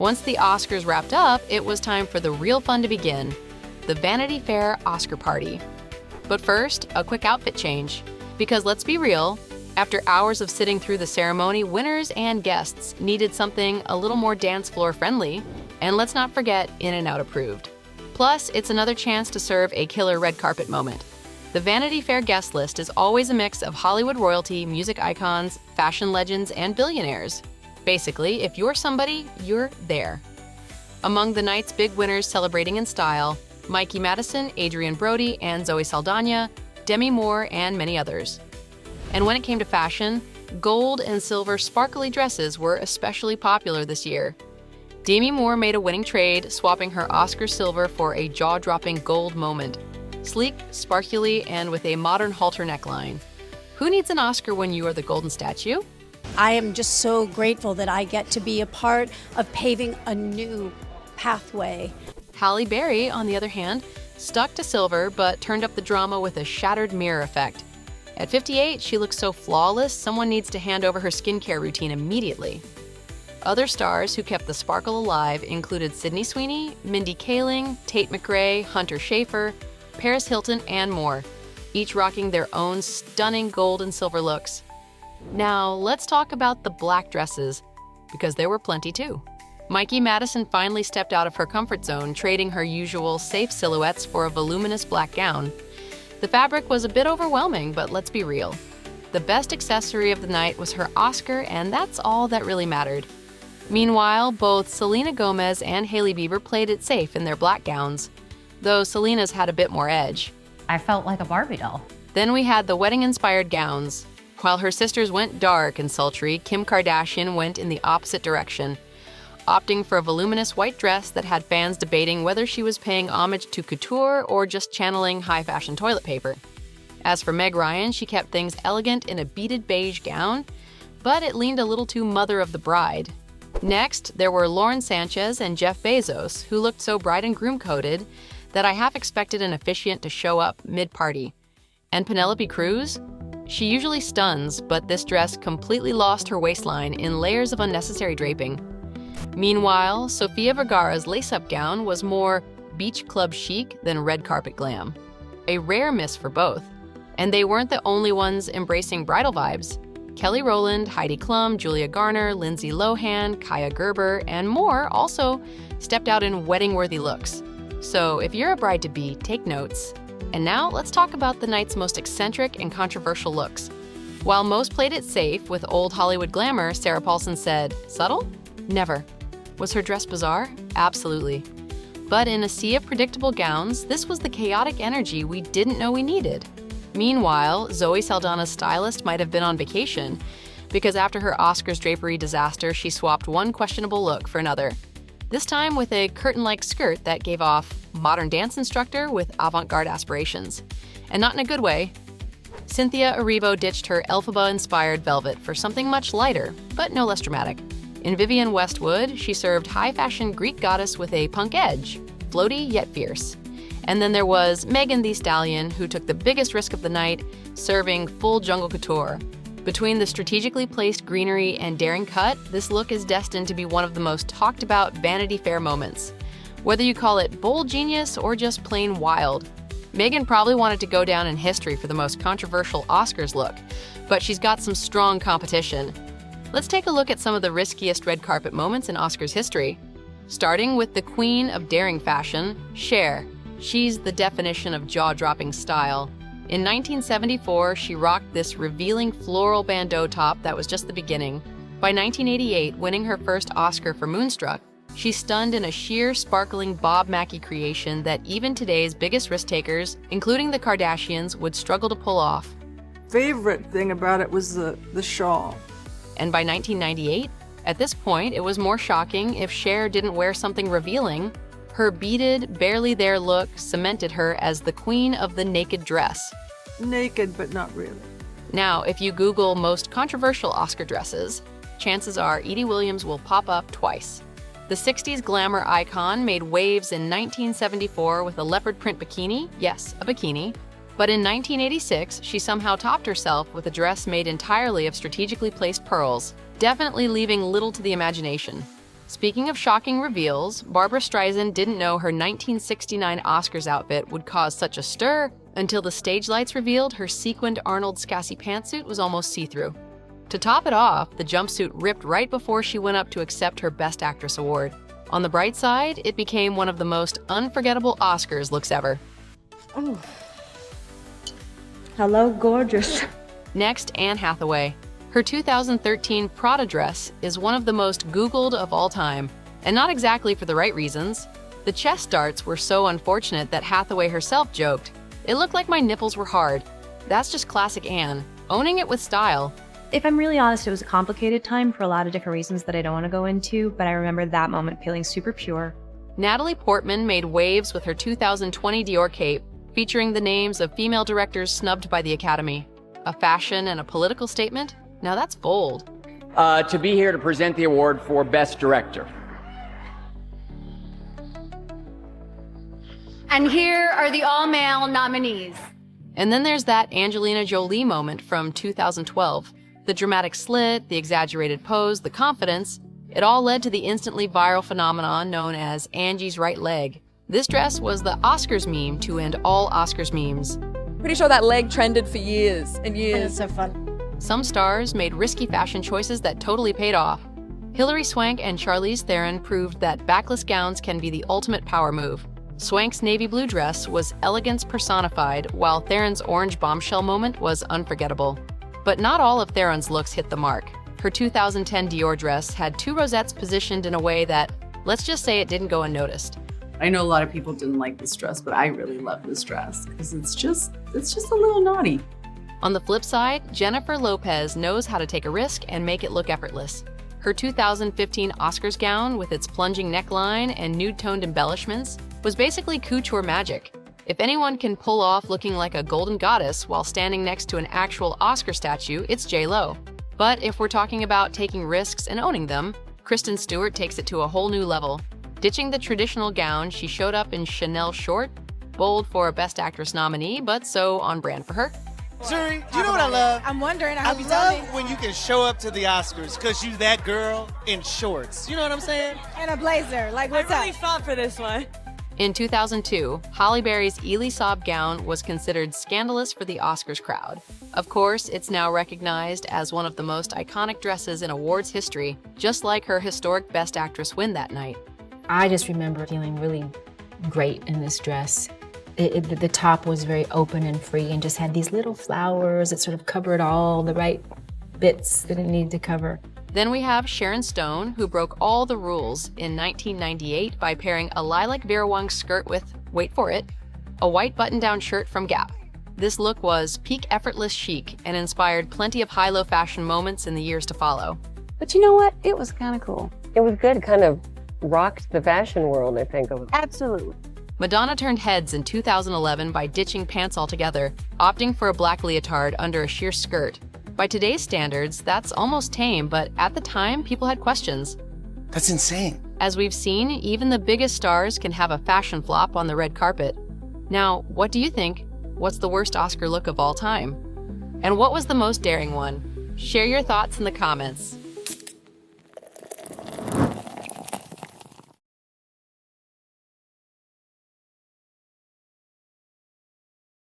Once the Oscars wrapped up, it was time for the real fun to begin, the Vanity Fair Oscar Party. But first, a quick outfit change. Because let's be real, after hours of sitting through the ceremony, winners and guests needed something a little more dance floor friendly, and let's not forget In-N-Out approved. Plus, it's another chance to serve a killer red carpet moment. The Vanity Fair guest list is always a mix of Hollywood royalty, music icons, fashion legends, and billionaires. Basically, if you're somebody, you're there. Among the night's big winners celebrating in style, Mikey Madison, Adrien Brody, and Zoe Saldaña, Demi Moore, and many others. And when it came to fashion, gold and silver sparkly dresses were especially popular this year. Demi Moore made a winning trade, swapping her Oscar silver for a jaw-dropping gold moment. Sleek, sparkly, and with a modern halter neckline. Who needs an Oscar when you are the golden statue? I am just so grateful that I get to be a part of paving a new pathway. Halle Berry, on the other hand, stuck to silver but turned up the drama with a shattered mirror effect. At 58, she looks so flawless, someone needs to hand over her skincare routine immediately. Other stars who kept the sparkle alive included Sydney Sweeney, Mindy Kaling, Tate McRae, Hunter Schafer, Paris Hilton, and more, each rocking their own stunning gold and silver looks. Now, let's talk about the black dresses, because there were plenty too. Mikey Madison finally stepped out of her comfort zone, trading her usual safe silhouettes for a voluminous black gown. The fabric was a bit overwhelming, but let's be real. The best accessory of the night was her Oscar, and that's all that really mattered. Meanwhile, both Selena Gomez and Hailey Bieber played it safe in their black gowns, though Selena's had a bit more edge. I felt like a Barbie doll. Then we had the wedding-inspired gowns. While her sisters went dark and sultry, Kim Kardashian went in the opposite direction, opting for a voluminous white dress that had fans debating whether she was paying homage to couture or just channeling high-fashion toilet paper. As for Meg Ryan, she kept things elegant in a beaded beige gown, but it leaned a little too mother of the bride. Next, there were Lauren Sanchez and Jeff Bezos, who looked so bride and groom-coated that I half expected an officiant to show up mid-party. And Penelope Cruz? She usually stuns, but this dress completely lost her waistline in layers of unnecessary draping. Meanwhile, Sofia Vergara's lace-up gown was more beach club chic than red carpet glam. A rare miss for both. And they weren't the only ones embracing bridal vibes. Kelly Rowland, Heidi Klum, Julia Garner, Lindsay Lohan, Kaya Gerber, and more also stepped out in wedding-worthy looks. So if you're a bride-to-be, take notes. And now let's talk about the night's most eccentric and controversial looks. While most played it safe with old Hollywood glamour, Sarah Paulson said, "Subtle? Never." Was her dress bizarre? Absolutely. But in a sea of predictable gowns, this was the chaotic energy we didn't know we needed. Meanwhile, Zoe Saldaña's stylist might have been on vacation, because after her Oscars drapery disaster, she swapped one questionable look for another. This time with a curtain-like skirt that gave off modern dance instructor with avant-garde aspirations. And not in a good way. Cynthia Erivo ditched her Elphaba-inspired velvet for something much lighter, but no less dramatic. In Vivienne Westwood, she served high-fashion Greek goddess with a punk edge, floaty yet fierce. And then there was Megan Thee Stallion, who took the biggest risk of the night, serving full jungle couture. Between the strategically placed greenery and daring cut, this look is destined to be one of the most talked about Vanity Fair moments. Whether you call it bold genius or just plain wild. Megan probably wanted to go down in history for the most controversial Oscars look, but she's got some strong competition. Let's take a look at some of the riskiest red carpet moments in Oscars history. Starting with the queen of daring fashion, Cher. She's the definition of jaw-dropping style. In 1974, she rocked this revealing floral bandeau top that was just the beginning. By 1988, winning her first Oscar for Moonstruck, she stunned in a sheer, sparkling Bob Mackie creation that even today's biggest risk-takers, including the Kardashians, would struggle to pull off. Favorite thing about it was the shawl. And by 1998, at this point, it was more shocking if Cher didn't wear something revealing. Her beaded, barely there look cemented her as the queen of the naked dress. Naked, but not really. Now, if you Google most controversial Oscar dresses, chances are Edie Williams will pop up twice. The 60s glamour icon made waves in 1974 with a leopard print bikini, yes, a bikini, but in 1986, she somehow topped herself with a dress made entirely of strategically placed pearls, definitely leaving little to the imagination. Speaking of shocking reveals, Barbra Streisand didn't know her 1969 Oscars outfit would cause such a stir until the stage lights revealed her sequined Arnold Scassi pantsuit was almost see-through. To top it off, the jumpsuit ripped right before she went up to accept her Best Actress award. On the bright side, it became one of the most unforgettable Oscars looks ever. Oh. Hello, gorgeous. Next, Anne Hathaway. Her 2013 Prada dress is one of the most Googled of all time, and not exactly for the right reasons. The chest darts were so unfortunate that Hathaway herself joked, "It looked like my nipples were hard." That's just classic Anne, owning it with style. If I'm really honest, it was a complicated time for a lot of different reasons that I don't want to go into, but I remember that moment feeling super pure. Natalie Portman made waves with her 2020 Dior cape, featuring the names of female directors snubbed by the Academy. A fashion and a political statement? Now that's bold. To be here to present the award for Best Director. And here are the all-male nominees. And then there's that Angelina Jolie moment from 2012. The dramatic slit, the exaggerated pose, the confidence, it all led to the instantly viral phenomenon known as Angie's right leg. This dress was the Oscars meme to end all Oscars memes. Pretty sure that leg trended for years and years. It's so fun. Some stars made risky fashion choices that totally paid off. Hilary Swank and Charlize Theron proved that backless gowns can be the ultimate power move. Swank's navy blue dress was elegance personified, while Theron's orange bombshell moment was unforgettable. But not all of Theron's looks hit the mark. Her 2010 Dior dress had two rosettes positioned in a way that, let's just say, it didn't go unnoticed. I know a lot of people didn't like this dress, but I really love this dress because it's just a little naughty. On the flip side, Jennifer Lopez knows how to take a risk and make it look effortless. Her 2015 Oscars gown, with its plunging neckline and nude-toned embellishments, was basically couture magic. If anyone can pull off looking like a golden goddess while standing next to an actual Oscar statue, it's J.Lo. But if we're talking about taking risks and owning them, Kristen Stewart takes it to a whole new level. Ditching the traditional gown, she showed up in Chanel short, bold for a Best Actress nominee, but so on brand for her. Zuri, do you know what I love? I'm wondering. I love when you can show up to the Oscars because you that girl in shorts. You know what I'm saying? And a blazer. Like, what's I really fought for this one. In 2002, Halle Berry's Elie Saab gown was considered scandalous for the Oscars crowd. Of course, it's now recognized as one of the most iconic dresses in awards history, just like her historic Best Actress win that night. I just remember feeling really great in this dress. The top was very open and free and just had these little flowers that sort of covered all the right bits that it needed to cover. Then we have Sharon Stone, who broke all the rules in 1998 by pairing a lilac Vera Wang skirt with, wait for it, a white button-down shirt from Gap. This look was peak effortless chic and inspired plenty of high-low fashion moments in the years to follow. But you know what? It was kind of cool. It was good, kind of rocked the fashion world, I think. Absolutely. Madonna turned heads in 2011 by ditching pants altogether, opting for a black leotard under a sheer skirt. By today's standards, that's almost tame, but at the time, people had questions. That's insane. As we've seen, even the biggest stars can have a fashion flop on the red carpet. Now, what do you think? What's the worst Oscar look of all time? And what was the most daring one? Share your thoughts in the comments.